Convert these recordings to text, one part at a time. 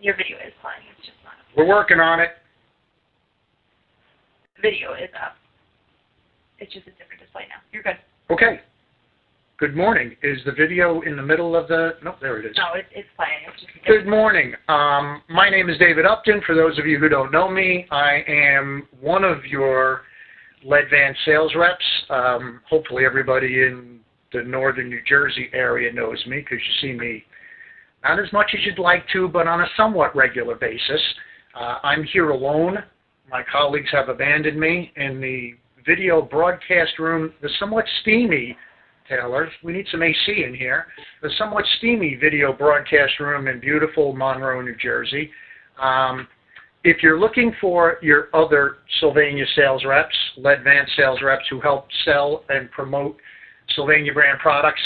Your video is playing. It's just not. We're working on it. The video is up. It's just a different display now. You're good. Okay. Good morning. Is the video in the middle of the... No, there it is. No, it's playing. It's just Good morning. My name is David Upton. For those of you who don't know me, I am one of your lead van sales reps. Hopefully everybody in the northern New Jersey area knows me because you see me not as much as you'd like to, but on a somewhat regular basis. I'm here alone. My colleagues have abandoned me in the video broadcast room, the somewhat steamy, Taylor, we need some AC in here, the somewhat steamy video broadcast room in beautiful Monroe, New Jersey. If you're looking for your other Sylvania sales reps, lead van sales reps who help sell and promote Sylvania brand products,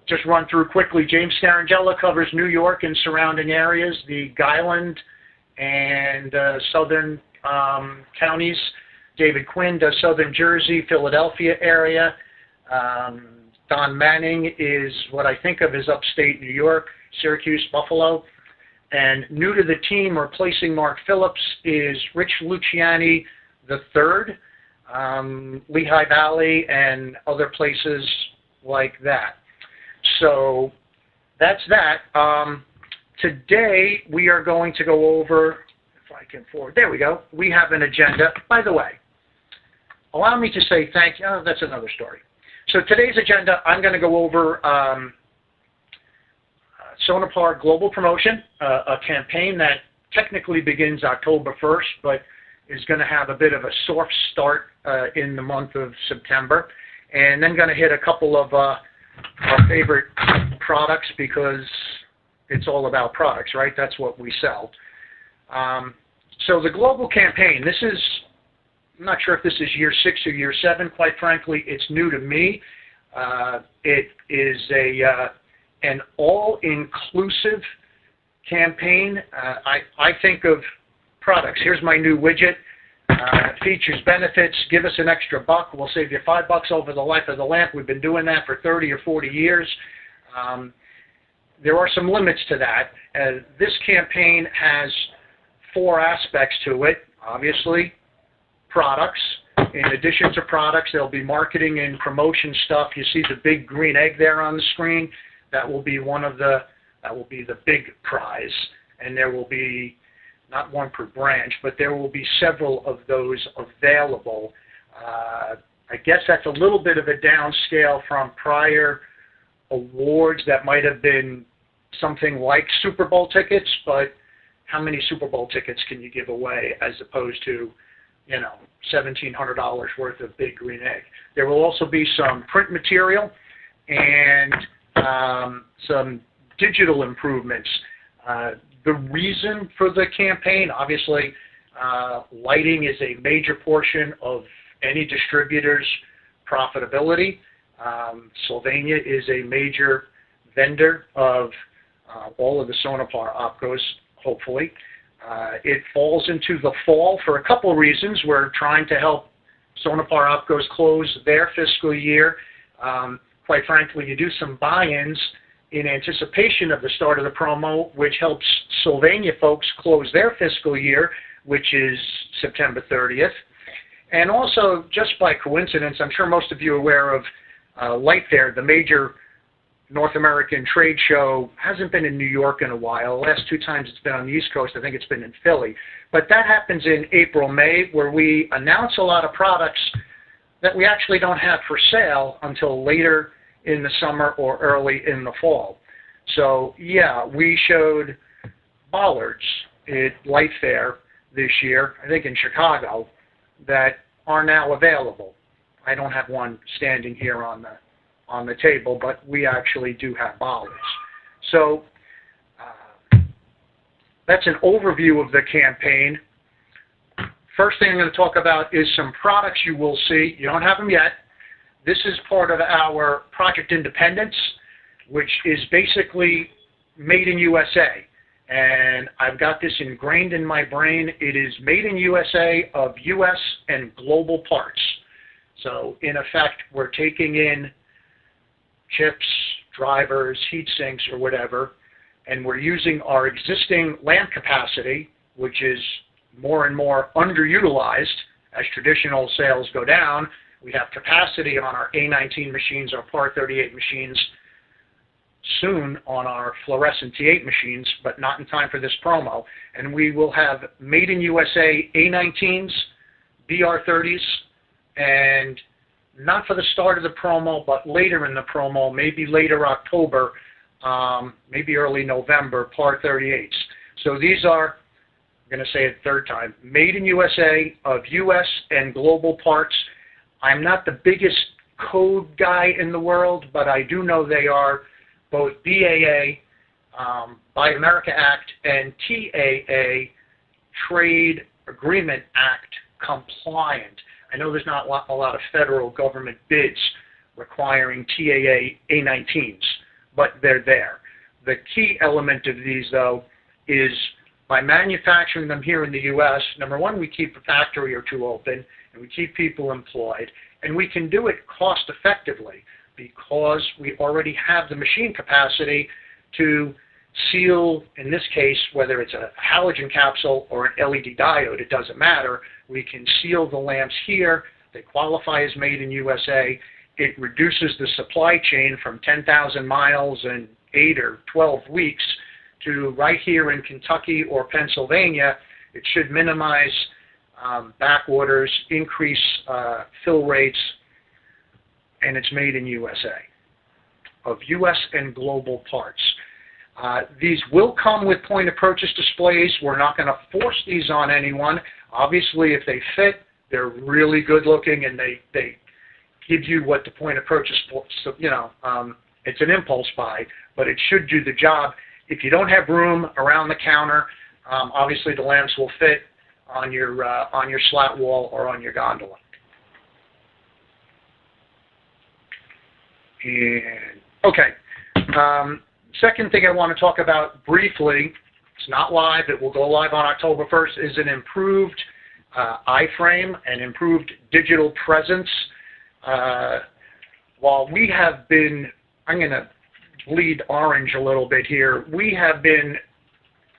just run through quickly. James Scarangella covers New York and surrounding areas, the Guyland and southern counties. David Quinn does southern Jersey, Philadelphia area. Don Manning is what I think of as upstate New York, Syracuse, Buffalo. And new to the team, replacing Mark Phillips, is Rich Luciani III, Lehigh Valley and other places like that. So that's that. Today we are going to go over, if I can forward, there we go. We have an agenda. By the way, allow me to say thank you. Oh, that's another story. So today's agenda, I'm going to go over Sonepar Global Promotion, a campaign that technically begins October 1st, but is going to have a bit of a soft start in the month of September. And then going to hit a couple of our favorite products because it's all about products, right? That's what we sell. So the global campaign, this is... I'm not sure if this is year 6 or year 7. Quite frankly, it's new to me. It is an all-inclusive campaign. I think of products. Here's my new widget. Features, benefits. Give us an extra $1. We'll save you $5 over the life of the lamp. We've been doing that for 30 or 40 years. There are some limits to that. This campaign has 4 aspects to it. Obviously, products. In addition to products, there'll be marketing and promotion stuff. You see the big green egg there on the screen. That will be the big prize, and there will be not one per branch, but there will be several of those available. I guess that's a little bit of a downscale from prior awards that might have been something like Super Bowl tickets, but how many Super Bowl tickets can you give away as opposed to, you know, $1,700 worth of big green egg? There will also be some print material and some digital improvements. The reason for the campaign, obviously, lighting is a major portion of any distributor's profitability. Sylvania is a major vendor of all of the Sonepar opcos, hopefully. It falls into the fall for a couple of reasons. We're trying to help Sonepar opcos close their fiscal year. Quite frankly, you do some buy-ins in anticipation of the start of the promo, which helps Sylvania folks close their fiscal year, which is September 30th. And also, just by coincidence, I'm sure most of you are aware of Light Fair, the major North American trade show. Hasn't been in New York in a while. The last 2 times it's been on the East Coast, I think it's been in Philly. But that happens in April, May, where we announce a lot of products that we actually don't have for sale until later in the summer or early in the fall. So, yeah, we showed bollards at Light Fair this year, I think in Chicago, that are now available. I don't have one standing here on the table, but we actually do have bollards. So that's an overview of the campaign. First thing I'm going to talk about is some products you will see. You don't have them yet. This is part of our Project Independence, which is basically made in USA. And I've got this ingrained in my brain. It is made in USA of US and global parts. So in effect, we're taking in chips, drivers, heat sinks, or whatever. and we're using our existing lamp capacity, which is more and more underutilized as traditional sales go down. We have capacity on our A19 machines, our Par 38 machines, soon on our fluorescent T8 machines, but not in time for this promo. And we will have made in USA A19s, BR30s, and not for the start of the promo, but later in the promo, maybe later October, maybe early November, Par 38s. So these are, I'm going to say it a third time, made in USA of US and global parts. I'm not the biggest code guy in the world, but I do know they are both BAA, Buy America Act, and TAA, Trade Agreement Act compliant. I know there's not a lot of federal government bids requiring TAA A19s, but they're there. The key element of these, though, is by manufacturing them here in the U.S., number one, we keep a factory or two open, and we keep people employed, and we can do it cost effectively because we already have the machine capacity to seal, in this case, whether it's a halogen capsule or an LED diode, it doesn't matter. We can seal the lamps here. They qualify as made in USA. It reduces the supply chain from 10,000 miles and 8 or 12 weeks to right here in Kentucky or Pennsylvania. It should minimize back orders, increase fill rates, and it's made in USA, of US and global parts. These will come with point-of-purchase displays. We're not going to force these on anyone. Obviously, if they fit, they're really good-looking, and they give you what the point-of-purchase, it's an impulse buy, but it should do the job. If you don't have room around the counter, obviously the lamps will fit on your slat wall or on your gondola. And, okay. Second thing I want to talk about briefly, it's not live, it will go live on October 1st, is an improved iframe, an improved digital presence. While we have been, I'm going to bleed orange a little bit here, we have been,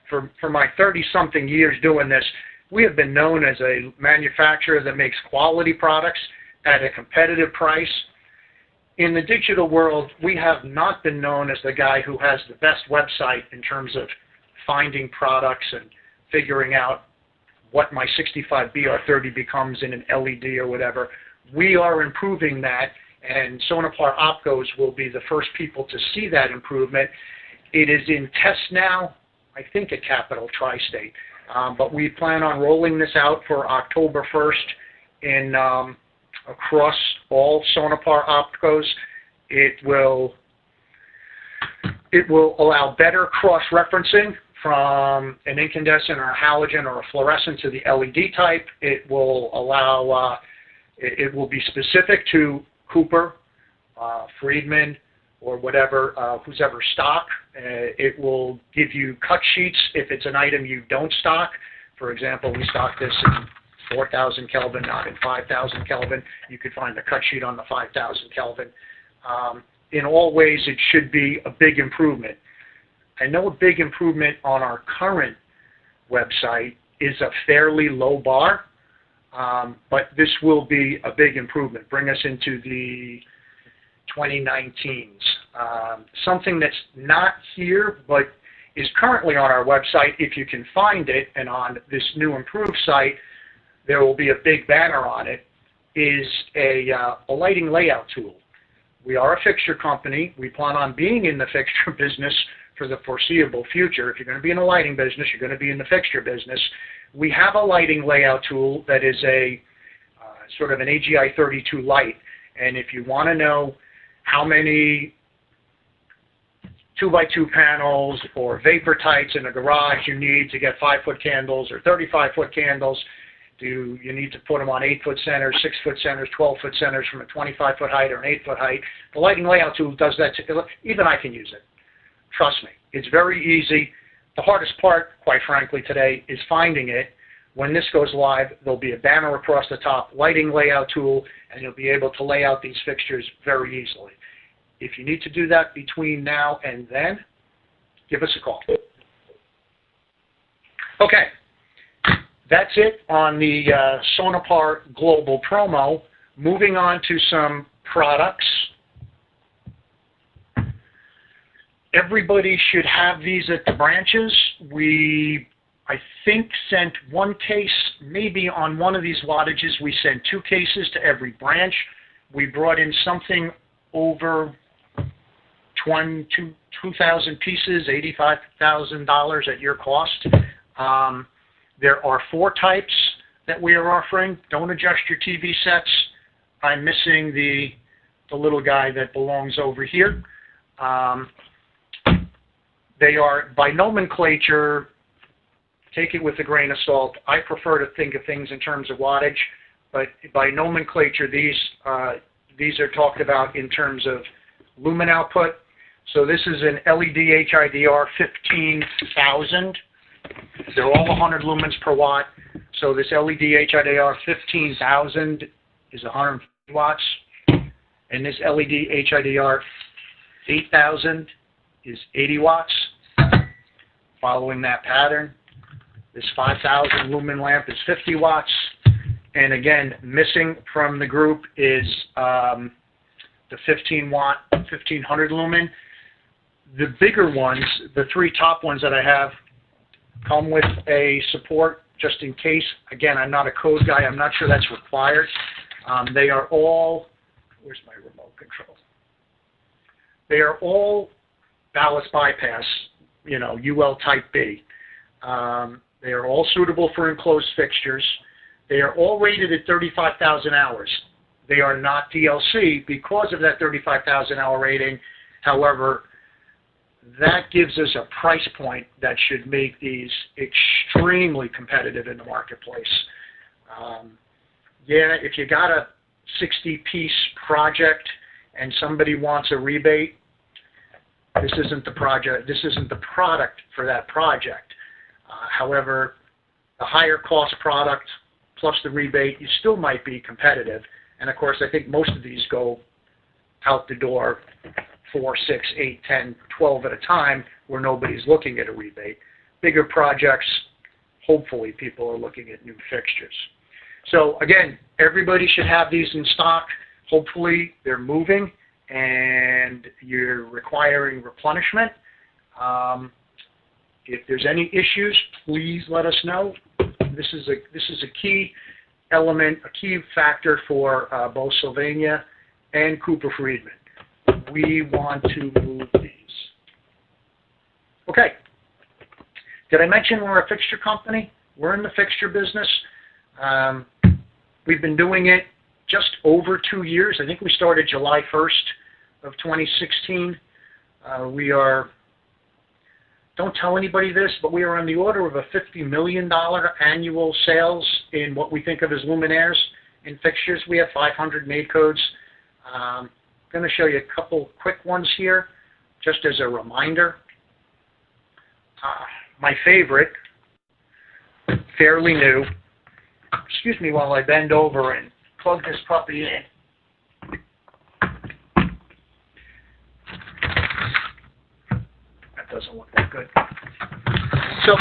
for my 30-something years doing this, we have been known as a manufacturer that makes quality products at a competitive price. In the digital world, we have not been known as the guy who has the best website in terms of finding products and figuring out what my 65 BR30 becomes in an LED or whatever. We are improving that, and Sonepar Opcos will be the first people to see that improvement. It is in test now, I think at Capital Tri-State, but we plan on rolling this out for October 1st across all Sonepar Opcos. It will allow better cross-referencing from an incandescent or a halogen or a fluorescent to the LED type. It will allow, it will be specific to Cooper, Friedman, or whatever, who's ever stock. It will give you cut sheets if it's an item you don't stock. For example, we stock this in 4,000 Kelvin, not in 5,000 Kelvin. You could find the cut sheet on the 5,000 Kelvin. In all ways, it should be a big improvement. I know a big improvement on our current website is a fairly low bar, but this will be a big improvement. Bring us into the 2019s. Something that's not here, but is currently on our website, if you can find it, and on this new improved site, there will be a big banner on it, is a lighting layout tool. We are a fixture company. We plan on being in the fixture business for the foreseeable future. If you're going to be in the lighting business, you're going to be in the fixture business. We have a lighting layout tool that is a sort of an AGI 32 light. And if you want to know how many 2x2 panels or vapor tights in a garage you need to get 5-foot candles or 35-foot candles, do you need to put them on 8-foot centers, 6-foot centers, 12-foot centers from a 25-foot height or an 8-foot height? The lighting layout tool does that. Even I can use it. Trust me. It's very easy. The hardest part, quite frankly, today is finding it. When this goes live, there'll be a banner across the top, lighting layout tool, and you'll be able to lay out these fixtures very easily. If you need to do that between now and then, give us a call. Okay, that's it on the Sonopar Global promo. Moving on to some products. Everybody should have these at the branches. We, I think, sent one case, maybe on one of these wattages, we sent 2 cases to every branch. We brought in something over 2,000 pieces, $85,000 at your cost. There are 4 types that we are offering. Don't adjust your TV sets. I'm missing the little guy that belongs over here. They are, by nomenclature, take it with a grain of salt. I prefer to think of things in terms of wattage, but by nomenclature, these are talked about in terms of lumen output. So this is an LED HIDR 15,000. They're all 100 lumens per watt. So this LED HIDR 15,000 is 150 watts, and this LED HIDR 8,000 is 80 watts. Following that pattern, this 5,000 lumen lamp is 50 watts. And again, missing from the group is the 15 watt, 1500 lumen. The bigger ones, the 3 top ones that I have, come with a support just in case. Again, I'm not a code guy. I'm not sure that's required. They are all, where's my remote control? They are all ballast bypass, you know, UL type B. They are all suitable for enclosed fixtures. They are all rated at 35,000 hours. They are not DLC because of that 35,000 hour rating. However, that gives us a price point that should make these extremely competitive in the marketplace. Yeah, if you got a 60-piece project and somebody wants a rebate, this isn't the project. This isn't the product for that project. However, the higher cost product plus the rebate, you still might be competitive. And of course, I think most of these go out the door 4, 6, 8, 10, 12 at a time where nobody's looking at a rebate. Bigger projects, hopefully people are looking at new fixtures. So again, everybody should have these in stock. Hopefully they're moving and you're requiring replenishment. If there's any issues, please let us know. This is a key element, a key factor for both Sylvania and Cooper Friedman. We want to move these. Okay. Did I mention we're a fixture company? We're in the fixture business. We've been doing it just over 2 years. I think we started July 1st of 2016. We are, don't tell anybody this, but we are on the order of a $50 million annual sales in what we think of as luminaires in fixtures. We have 500 made codes. I'm going to show you a couple quick ones here, just as a reminder. My favorite, fairly new. Excuse me while I bend over and plug this puppy in. That doesn't look that good. So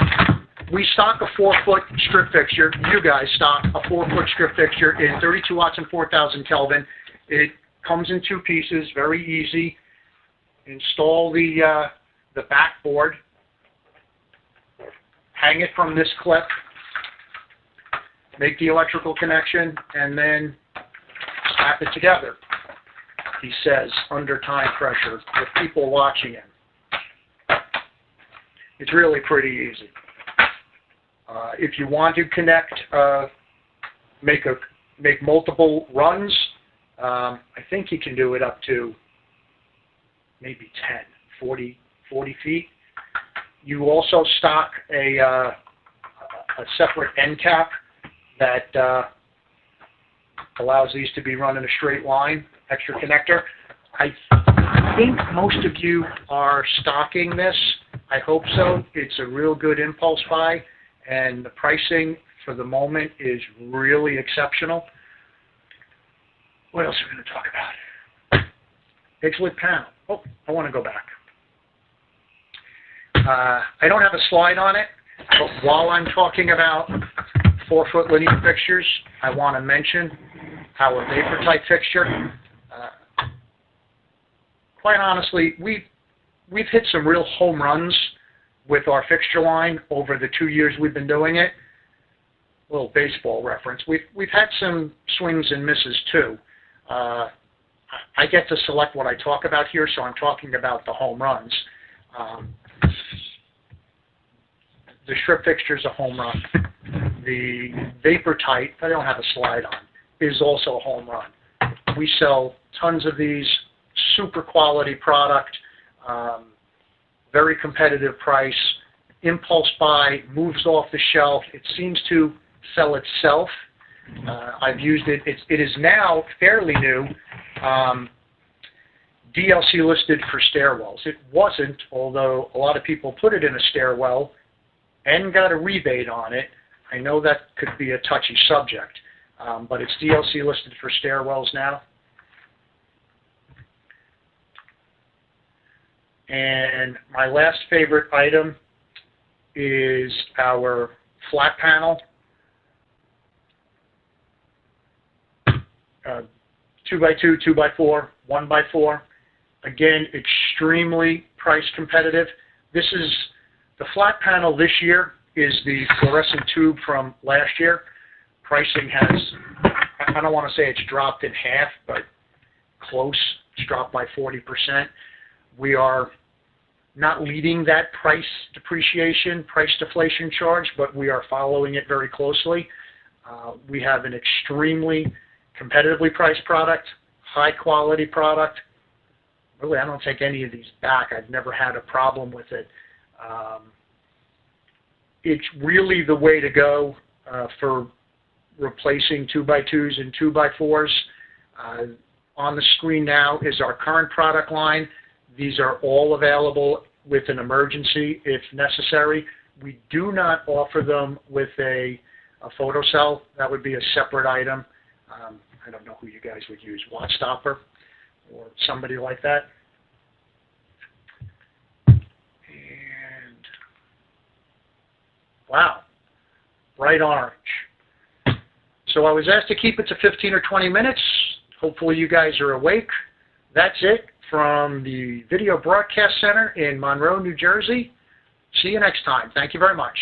we stock a 4-foot strip fixture. You guys stock a 4-foot strip fixture in 32 watts and 4,000 Kelvin. It comes in 2 pieces, very easy. Install the backboard. Hang it from this clip. Make the electrical connection, and then snap it together. He says, under time pressure, with people watching him. It's really pretty easy. If you want to connect, make multiple runs, I think you can do it up to maybe 10, 40 feet. You also stock a separate end cap that allows these to be run in a straight line, extra connector. I think most of you are stocking this. I hope so. It's a real good impulse buy, and the pricing for the moment is really exceptional. What else are we going to talk about? Edge lit panel. Oh, I want to go back. I don't have a slide on it, but while I'm talking about 4-foot linear fixtures, I want to mention our vapor type fixture. Quite honestly, we've hit some real home runs with our fixture line over the 2 years we've been doing it. A little baseball reference. We've had some swings and misses too. I get to select what I talk about here, so I'm talking about the home runs. The strip fixture is a home run. The vapor tight, I don't have a slide on, is also a home run. We sell tons of these, super quality product, very competitive price, impulse buy, moves off the shelf. It seems to sell itself. I've used it. It is now fairly new. DLC listed for stairwells. It wasn't, although a lot of people put it in a stairwell and got a rebate on it. I know that could be a touchy subject, but it's DLC listed for stairwells now. And my last favorite item is our flat panel. 2x2, 2x4, 1x4. Again, extremely price competitive. This is the flat panel this year is the fluorescent tube from last year. Pricing has, I don't want to say it's dropped in half, but close. It's dropped by 40%. We are not leading that price depreciation, price deflation charge, but we are following it very closely. We have an extremely competitively priced product, high quality product. Really, I don't take any of these back. I've never had a problem with it. It's really the way to go for replacing 2x2s and 2x4s. On the screen now is our current product line. These are all available with an emergency if necessary. We do not offer them with a photocell. That would be a separate item. I don't know who you guys would use, Wattstopper or somebody like that. And wow, bright orange. So I was asked to keep it to 15 or 20 minutes. Hopefully you guys are awake. That's it from the Video Broadcast Center in Monroe, New Jersey. See you next time. Thank you very much.